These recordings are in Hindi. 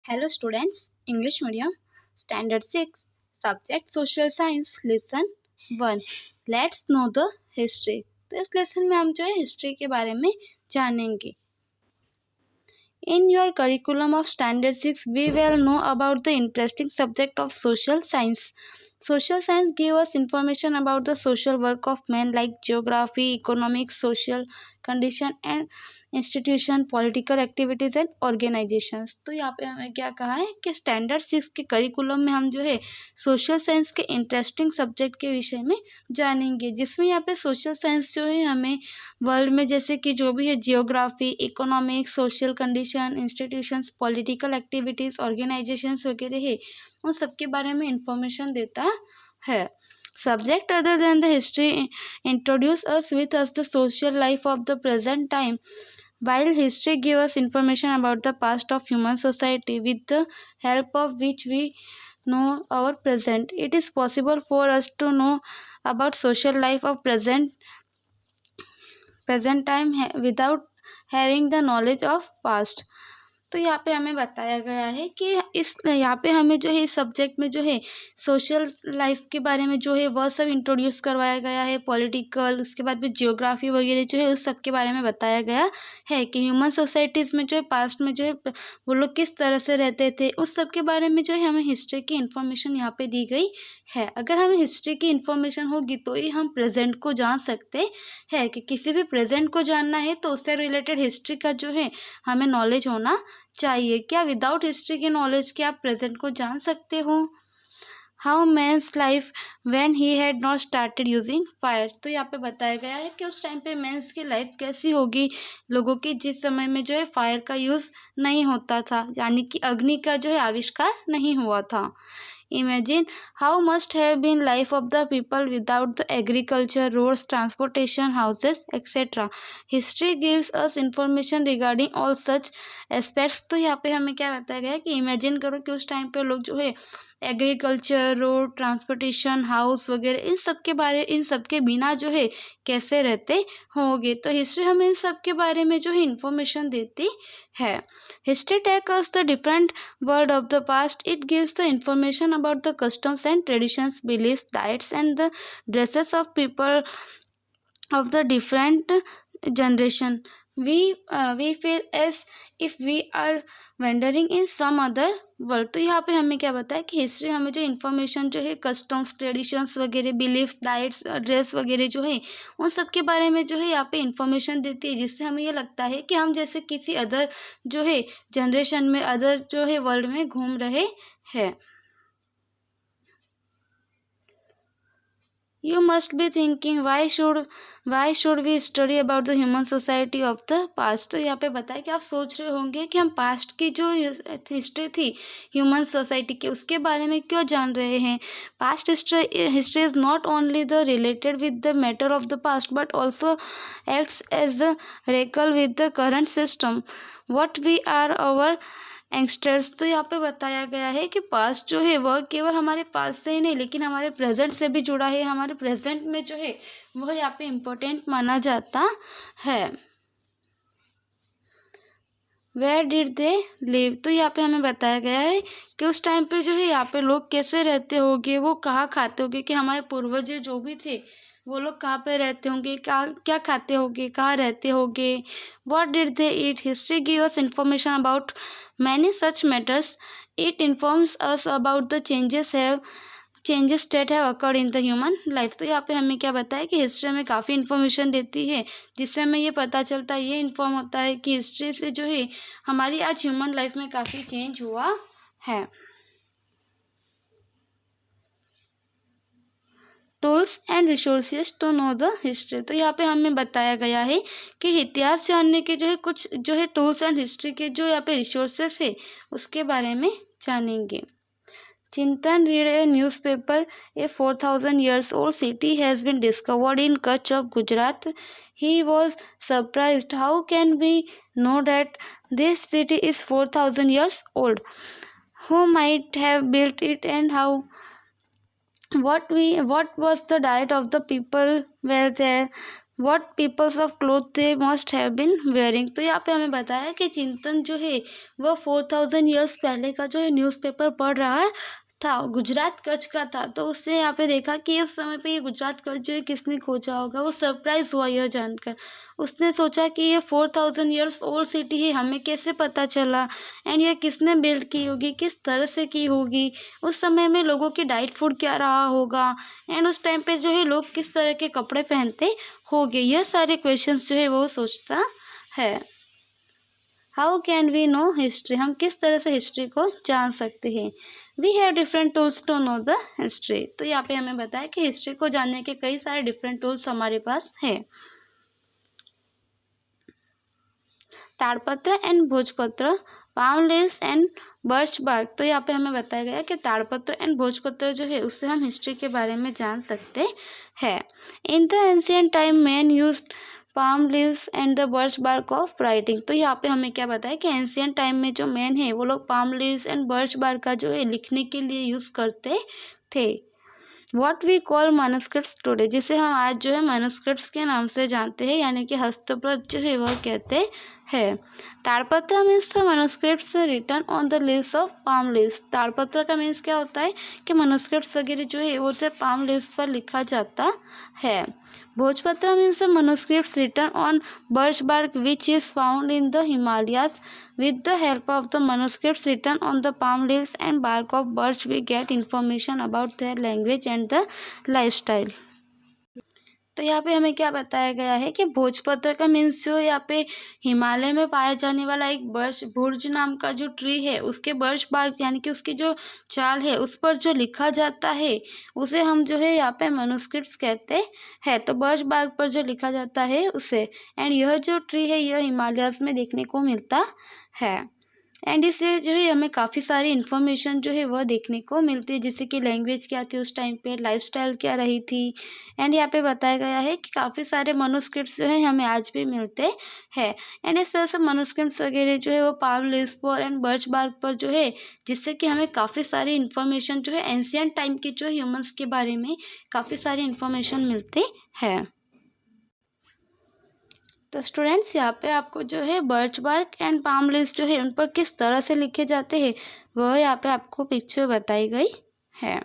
Hello students, English medium, standard 6, subject social science, lesson 1. Let's know the history. तो इस लेसन में हम जो है हिस्ट्री के बारे में जानेंगे. In your curriculum of standard 6, we will know about the interesting subject of social science. Social science give us information about the social work of men like geography, economics, social condition and institution, political activities and organisations. तो यहाँ पे हमें क्या कहा है कि स्टैंडर्ड 6 के करिकुलम में हम जो है सोशल साइंस के इंटरेस्टिंग सब्जेक्ट के विषय में जानेंगे, जिसमें यहाँ पे सोशल साइंस जो है हमें वर्ल्ड में जैसे कि जो भी है geography, economics, social condition, institutions, political activities, organisations वगैरह है, उन सब के बारे में इंफॉर्मेशन देता है. Subject other than the history introduce us with us the social life of the present time, while history give us information about the past of human society, with the help of which we know our present. It is possible for us to know about social life of present time without having the knowledge of past. तो यहाँ पे हमें बताया गया है कि इस यहाँ पे हमें जो है इस सब्जेक्ट में जो है सोशल लाइफ के बारे में जो है वह सब इंट्रोड्यूस करवाया गया है, पॉलिटिकल, उसके बाद में जियोग्राफी वगैरह जो है उस सब के बारे में बताया गया है कि ह्यूमन सोसाइटीज़ में जो है पास्ट में जो है वो लोग किस तरह से रहते थे, उस सब के बारे में जो है हमें हिस्ट्री की इन्फॉर्मेशन यहाँ पे दी गई है. अगर हमें हिस्ट्री की इन्फॉर्मेशन होगी तो ही हम प्रेजेंट को जान सकते हैं कि किसी भी प्रेजेंट को जानना है तो उससे रिलेटेड हिस्ट्री का जो है हमें नॉलेज होना चाहिए. क्या विदाउट हिस्ट्री के नॉलेज के आप प्रेजेंट को जान सकते हो? How men's life when he had not started using fire. तो यहाँ पे बताया गया है कि उस टाइम पे मैंस की लाइफ कैसी होगी, लोगों की जिस समय में जो है फायर का यूज़ नहीं होता था, यानी कि अग्नि का जो है आविष्कार नहीं हुआ था. Imagine how must have been life of the people without the agriculture, roads, transportation, houses, etc. History gives us information regarding all such aspects. तो यहाँ पे हमें क्या बताया गया है कि इमेजिन करो कि उस टाइम पे लोग जो है एग्रीकल्चर, रोड, ट्रांसपोर्टेशन, हाउस वगैरह इन सब के बिना जो है कैसे रहते होंगे. तो हिस्ट्री हमें इन सब के बारे में जो है इंफॉर्मेशन देती है. History take us the different world of the past. It gives the information about the customs and traditions, beliefs, diets and the dresses of people of the different generation. We feel as if we are wandering in some other world. तो यहाँ पे हमें क्या बताया कि हिस्ट्री हमें जो इन्फॉर्मेशन जो है कस्टम्स, ट्रेडिशंस वगैरह, बिलीफ्स, डाइट्स, ड्रेस वगैरह जो है उन सब के बारे में जो है यहाँ पे इन्फॉर्मेशन देती है, जिससे हमें ये लगता है कि हम जैसे किसी अदर जो है जनरेशन में, अदर जो है वर्ल्ड में घूम रहे हैं. You must be thinking why should we study about the human society of the past. तो यहाँ पे बताया कि आप सोच रहे होंगे कि हम पास्ट की जो हिस्ट्री थी ह्यूमन सोसाइटी की उसके बारे में क्यों जान रहे हैं. Past history is not only the related with the matter of the past but also acts as the recall with the current system what we are our youngsters. तो यहाँ पे बताया गया है कि पास्ट जो है वह केवल हमारे पास से ही नहीं लेकिन हमारे प्रेजेंट से भी जुड़ा है. हमारे प्रेजेंट में जो है वह यहाँ पे इम्पोर्टेंट माना जाता है. Where did they live. तो यहाँ पे हमें बताया गया है कि उस टाइम पे जो है यहाँ पे लोग कैसे रहते होंगे, वो कहाँ खाते होंगे, कि हमारे पूर्वज जो भी थे वो लोग कहाँ पे रहते होंगे, क्या खाते होंगे, कहाँ रहते होंगे. What did they eat. History give us information about many such matters. It informs us about the changes that have occurred in the human life. तो यहाँ पे हमें क्या बताया कि हिस्ट्री हमें काफ़ी इन्फॉर्मेशन देती है, जिससे हमें ये पता चलता है, ये इन्फॉर्म होता है कि हिस्ट्री से जो है हमारी आज ह्यूमन लाइफ में काफ़ी चेंज हुआ है. Tools and resources to know the history. तो यहाँ पे हमें बताया गया है कि इतिहास जानने के जो है कुछ जो है टूल्स एंड हिस्ट्री के जो यहाँ पे रिसोर्सेज है उसके बारे में जानेंगे. Chintan read a newspaper. A 4,000 years old city has been discovered in Kutch of Gujarat. He was surprised. How can we know that this city is 4,000 years old? Who might have built it and how? What was the diet of the people were there? What peoples of cloth they must have been wearing. तो यहाँ पे हमें बताया कि चिंतन जो है वह 4000 ईयर्स पहले का जो है न्यूज़पेपर पढ़ रहा था, गुजरात कच्छ का था। तो उसने यहाँ पे देखा कि उस समय पे ये गुजरात कच्छ जो है किसने खोजा होगा। वो सरप्राइज हुआ यह जानकर। उसने सोचा कि ये 4000 ईयर्स ओल्ड सिटी है, हमें कैसे पता चला, एंड ये किसने बिल्ड की होगी, किस तरह से की होगी, उस समय में लोगों की डाइट फूड क्या रहा होगा, एंड उस टाइम पे जो है लोग किस तरह के कपड़े पहनते होंगे। यह सारे क्वेश्चंस जो है वो सोचता है। How can we know history, हम किस तरह से हिस्ट्री को जान सकते हैं। We have different tools to know the history. तो यहाँ पे हमें बताया कि हिस्ट्री को जानने के कई सारे डिफरेंट टूल्स हमारे पास है। ताड़पत्र एंड भोजपत्र, palm leaves and birch bark. तो यहाँ पे हमें बताया गया कि ताड़पत्र एंड भोजपत्र जो है उससे हम हिस्ट्री के बारे में जान सकते हैं। In the ancient time man used palm leaves and the birch bark of writing. तो यहाँ पे हमें क्या बताया कि एंशियंट टाइम में जो मैन है वो लोग palm leaves and birch bark का जो है लिखने के लिए यूज़ करते थे। What we call manuscripts today, जिसे हम आज जो है मैन्युस्क्रिप्ट्स के नाम से जानते हैं, यानी कि हस्तप्रत जो है वह कहते हैं। ताड़पत्र means the manuscripts written on the leaves of palm leaves. ताड़पत्र का मीन्स क्या होता है कि मैन्युस्क्रिप्ट्स वगैरह जो है वो सिर्फ पाम लीव्स पर लिखा जाता है। भोजपत्र means the manuscripts written on birch bark which is found in the Himalayas. With the help of the manuscripts written on the palm leaves and bark of birch, we get information about their language and the lifestyle. तो यहाँ पे हमें क्या बताया गया है कि भोजपत्र का मीन्स जो यहाँ पे हिमालय में पाया जाने वाला एक बर्च भुर्ज नाम का जो ट्री है उसके बर्च बार्क यानी कि उसकी जो चाल है उस पर जो लिखा जाता है उसे हम जो है यहाँ पे मैन्युस्क्रिप्ट्स कहते हैं। तो बर्च बार्क पर जो लिखा जाता है उसे, एंड यह जो ट्री है यह हिमालयाज में देखने को मिलता है। एंड इससे जो है हमें काफ़ी सारी इन्फॉर्मेशन जो है वह देखने को मिलती है, जैसे कि लैंग्वेज क्या थी उस टाइम पे, लाइफस्टाइल क्या रही थी। एंड यहाँ पे बताया गया है कि काफ़ी सारे मनुस्क्रिप्ट्स जो है हमें आज भी मिलते हैं। एंड इस तरह से मनुस्क्रिप्ट्स वगैरह जो है वो पाम लीव्स पर एंड बर्च बार्क पर जो है, जिससे कि हमें काफ़ी सारी इन्फॉर्मेशन जो है एंशियंट टाइम के जो ह्यूमंस के बारे में काफ़ी सारी इन्फॉर्मेशन मिलती है। तो स्टूडेंट्स यहाँ पे आपको जो है birch bark and palm leaves जो है उन पर किस तरह से लिखे जाते हैं वह यहाँ पे आपको पिक्चर बताई गई है।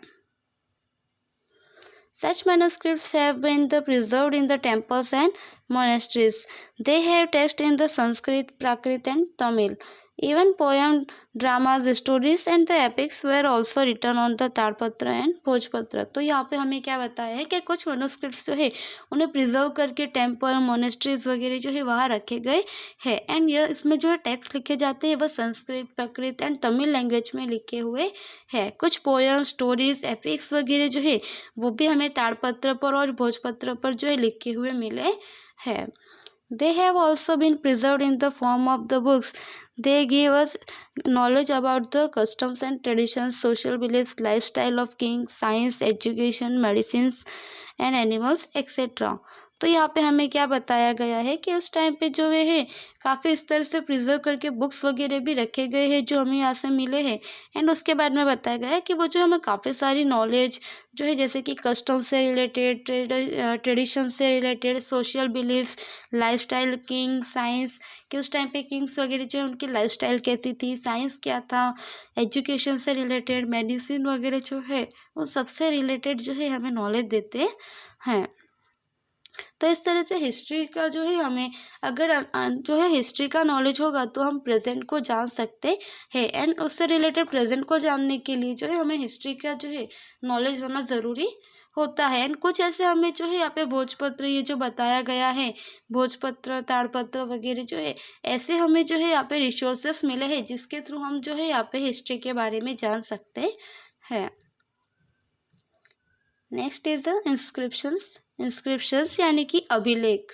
Such manuscripts have been preserved in the temples and monasteries. They have text in the Sanskrit, Prakrit and Tamil. Even poem, dramas, stories and the epics were also written on the ताड़पत्र एंड भोजपत्र। तो यहाँ पे हमें क्या बताया है कि कुछ मैन्युस्क्रिप्ट्स जो है उन्हें प्रिजर्व करके टेम्पल, मोनेस्ट्रीज वगैरह जो है वहाँ रखे गए हैं। एंड यह इसमें जो है टेक्स्ट लिखे जाते हैं वह संस्कृत, प्राकृत एंड तमिल लैंग्वेज में लिखे हुए हैं। कुछ पोएम, स्टोरीज, एपिक्स वगैरह जो है वो भी हमें ताड़पत्र पर और भोजपत्र पर जो है लिखे हुए मिले हैं। They have also been preserved in the form of the books. They give us knowledge about the customs and traditions, social beliefs, lifestyle of kings, science, education, medicines and animals, etc. तो यहाँ पे हमें क्या बताया गया है कि उस टाइम पे जो है काफ़ी इस तरह से प्रिजर्व करके बुक्स वगैरह भी रखे गए हैं जो हमें यहाँ से मिले हैं। एंड उसके बाद में बताया गया है कि वो जो हमें काफ़ी सारी नॉलेज जो है, जैसे कि कस्टम से रिलेटेड, ट्रेडिशन से related, social beliefs, lifestyle, king, science कि उस टाइम पे किंग्स वगैरह जो है उनकी लाइफस्टाइल कैसी थी, साइंस क्या था, एजुकेशन से रिलेटेड, मेडिसिन वगैरह जो है वो सबसे रिलेटेड जो है हमें नॉलेज देते हैं। तो इस तरह से हिस्ट्री का जो है हमें अगर जो है हिस्ट्री का नॉलेज होगा तो हम प्रेजेंट को जान सकते हैं। एंड उससे रिलेटेड प्रेजेंट को जानने के लिए जो है हमें हिस्ट्री का जो है नॉलेज होना ज़रूरी होता है। एंड कुछ ऐसे हमें जो है यहाँ पे भोजपत्र, ये जो बताया गया है भोजपत्र, ताड़पत्र वगैरह जो है ऐसे हमें जो है यहाँ पे रिसोर्सेस मिले हैं जिसके थ्रू हम जो है यहाँ पे हिस्ट्री के बारे में जान सकते हैं। Next is the inscriptions. Inscriptions यानी कि अभिलेख।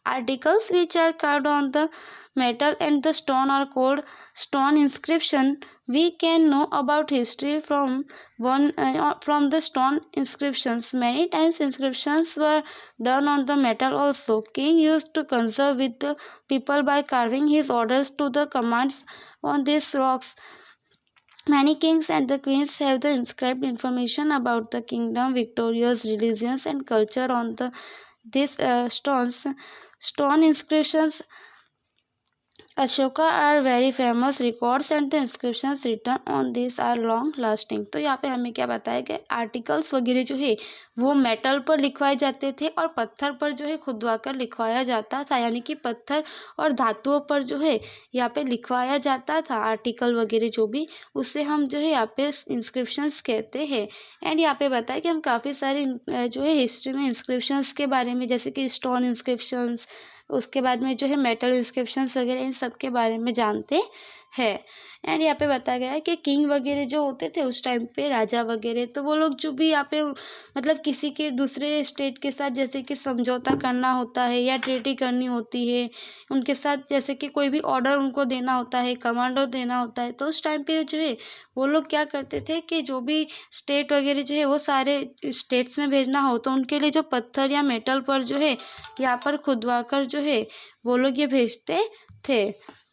Articles which are carved on the metal and the stone are called stone inscription. We can know about history from the stone inscriptions. Many times inscriptions were done on the metal also. King used to conserve with the people by carving his orders to the commands on these rocks. Many kings and the queens have the inscribed information about the kingdom, victorious, religions and culture on this stone inscriptions Ashoka are very famous records and the inscriptions written on this are long lasting. तो यहाँ पे हमें क्या बताया गया, आर्टिकल्स वगैरह जो है वो मेटल पर लिखवाए जाते थे और पत्थर पर जो है खुदवा कर लिखवाया जाता था, यानी कि पत्थर और धातुओं पर जो है यहाँ पे लिखवाया जाता था आर्टिकल वगैरह जो भी, उससे हम जो है यहाँ पे इंस्क्रिप्शंस कहते हैं। एंड यहाँ पे बताया कि हम काफ़ी सारे जो है हिस्ट्री में इंस्क्रिप्शंस के बारे में, जैसे कि स्टोन इंस्क्रिप्शंस, उसके बाद में जो है मेटल इंस्क्रिप्शंस वगैरह, इन सब के बारे में जानते हैं। एंड यहाँ पे बताया गया है कि किंग वगैरह जो होते थे उस टाइम पे, राजा वगैरह, तो वो लोग जो भी यहाँ पे मतलब किसी के दूसरे स्टेट के साथ जैसे कि समझौता करना होता है या ट्रीटी करनी होती है उनके साथ, जैसे कि कोई भी ऑर्डर उनको देना होता है, कमांडो देना होता है, तो उस टाइम पे जो है वो लोग क्या करते थे कि जो भी स्टेट वगैरह जो है वो सारे स्टेट्स में भेजना हो तो उनके लिए जो पत्थर या मेटल पर जो है यहाँ पर खुदवा कर जो है वो लोग ये भेजते थे,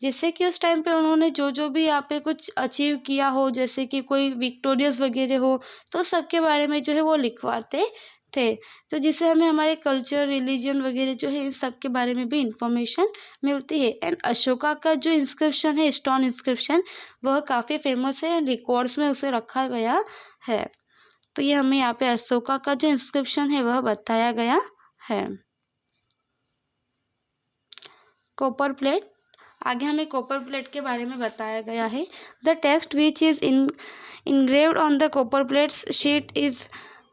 जिससे कि उस टाइम पे उन्होंने जो जो भी यहाँ पे कुछ अचीव किया हो, जैसे कि कोई विक्टोरियस वगैरह हो, तो सबके बारे में जो है वो लिखवाते थे। तो जिससे हमें हमारे कल्चर, रिलीजन वगैरह जो है इन सब के बारे में भी इंफॉर्मेशन मिलती है। एंड अशोका का जो इंस्क्रिप्शन है, स्टोन इंस्क्रिप्शन, वह काफ़ी फेमस है एंड रिकॉर्ड्स में उसे रखा गया है। तो ये हमें यहाँ पे अशोका का जो इंस्क्रिप्शन है वह बताया गया है। कॉपर प्लेट, आगे हमें कॉपर प्लेट के बारे में बताया गया है। The text which is engraved on the copper plates sheet is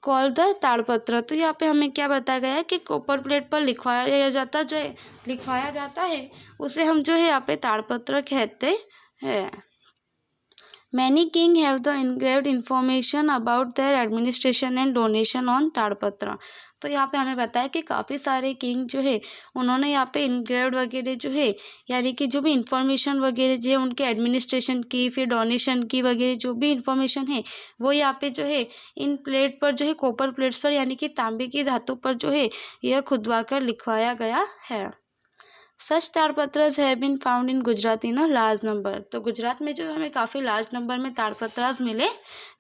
called the ताड़पत्र। तो यहाँ पे हमें क्या बताया गया है कि कॉपर प्लेट पर लिखवाया जाता है उसे हम जो है यहाँ पे ताड़पत्र कहते हैं। Many king have the engraved information about their administration and donation on ताड़पत्र। तो यहाँ पे हमें बताया कि काफ़ी सारे किंग जो है उन्होंने यहाँ पे इंग्रेव्ड वगैरह जो है, यानी कि जो भी इंफॉर्मेशन वगैरह जो है उनके एडमिनिस्ट्रेशन की, फिर डोनेशन की वगैरह जो भी इंफॉर्मेशन है वो यहाँ पे जो है इन प्लेट पर जो है, कॉपर प्लेट्स पर यानी कि तांबे की धातु पर जो है यह खुदवा कर लिखवाया गया है। सच ताड़पत्रस have been found in Gujarat in a large number. तो गुजरात में जो हमें काफ़ी लार्ज नंबर में ताड़पत्रास मिले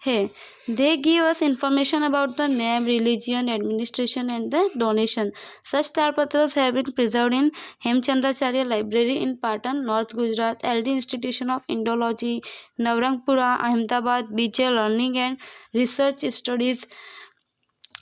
हैं। They give us information about the name, religion, administration and the donation. Such ताड़पत्रस have been preserved in Hemchandracharya library in Patan, north Gujarat, L D institution of Indology, Navrangpura, Ahmedabad, BJ learning and research studies,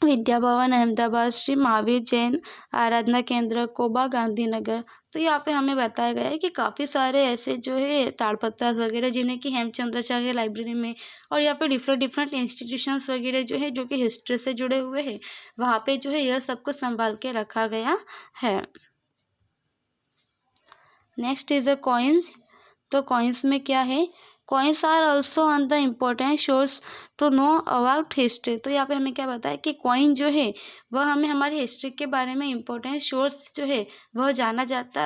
Vidya Bhavan Ahmedabad, Shri Mahavir Jain आराधना केंद्र कोबा गांधीनगर। तो यहाँ पे हमें बताया गया है कि काफ़ी सारे ऐसे जो है ताड़पत्र वगैरह जिन्हें कि हेमचंद्राचार्य लाइब्रेरी में और यहाँ पे डिफरेंट इंस्टीट्यूशंस वगैरह जो है जो कि हिस्ट्री से जुड़े हुए हैं वहाँ पे जो है यह सब कुछ संभाल के रखा गया है। Next is a coins. तो कॉइन्स में क्या है, coins are also on the important source to know about history. तो यहाँ पे हमें क्या बताया कि कॉइन जो है वह हमें हमारी हिस्ट्री के बारे में इम्पोर्टेंट सोर्स जो है वह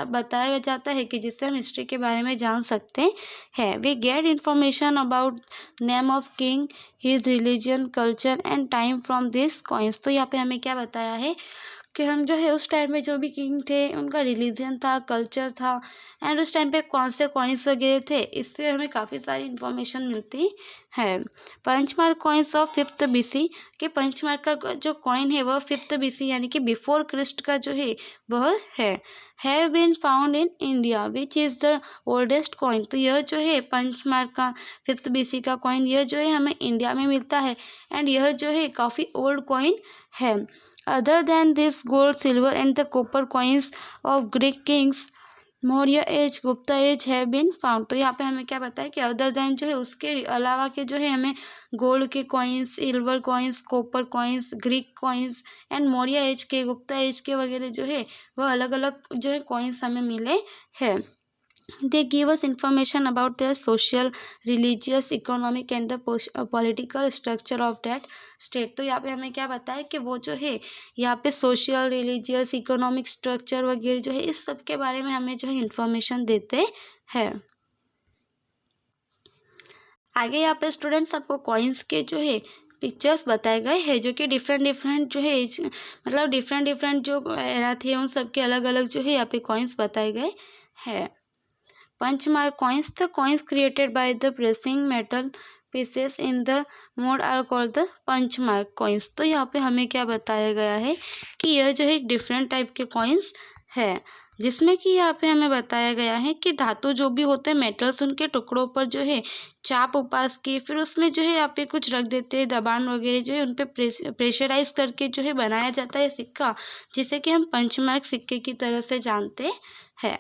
बताया जाता है कि जिससे हम हिस्ट्री के बारे में जान सकते हैं। We get information about name of king, his religion, culture and time from this coins. तो यहाँ पे हमें क्या बताया है कि हम जो है उस टाइम में जो भी किंग थे उनका रिलीजन था, कल्चर था एंड उस टाइम पे कौन से कॉइन्स वगैरह थे, इससे हमें काफ़ी सारी इन्फॉर्मेशन मिलती है। Punch mark coins of 5th BC के पंचमार्क का जो कॉइन है वह 5th BC यानी कि बिफोर क्रिस्ट का जो है वह है। Have been found in India which is the oldest coin. तो यह जो है पंचमार्क का 5th BC का कॉइन यह जो है हमें इंडिया में मिलता है एंड यह जो है काफ़ी ओल्ड कॉइन है। Other than this, gold, silver and the copper coins of Greek kings, Maurya age, Gupta age have been found. तो यहाँ पे हमें क्या बताया कि अदर देन जो है उसके अलावा के जो है हमें गोल्ड के coins, silver coins, copper coins, Greek coins and Maurya age के, गुप्ता एज के वगैरह जो है वह अलग अलग जो है कॉइन्स हमें मिले हैं। They give us information about their social, religious, economic and the political structure of that state। तो यहाँ पे हमें क्या बताया कि वो जो है यहाँ पे सोशल, रिलीजियस, इकोनॉमिक स्ट्रक्चर वगैरह जो है इस सब के बारे में हमें जो है इंफॉर्मेशन देते हैं। आगे यहाँ पे स्टूडेंट्स आपको कॉइन्स के जो है पिक्चर्स बताए गए हैं जो कि डिफरेंट जो है मतलब डिफरेंट जो एरा थे उन सब के अलग अलग जो है यहाँ पे कॉइन्स बताए गए हैं। Punch mark coins, the coins created by the pressing metal pieces in the mode are called the punch mark coins. तो यहाँ पे हमें क्या बताया गया है कि यह जो है डिफरेंट टाइप के कॉइन्स है, जिसमें कि यहाँ पे हमें बताया गया है कि धातु जो भी होते हैं मेटल्स, उनके टुकड़ों पर जो है चाप उपास के फिर उसमें जो है यहाँ पे कुछ रख देते हैं, दबान वगैरह जो है उन पे प्रेशराइज करके जो है बनाया जाता है सिक्का, जिसे कि हम पंचमार्क सिक्के की तरह से जानते हैं।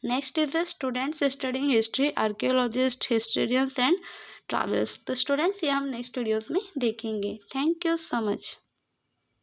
Next is the students studying history, archaeologist, historians and travels. तो स्टूडेंट्स ये हम नेक्स्ट वीडियोज़ में देखेंगे। Thank you so much.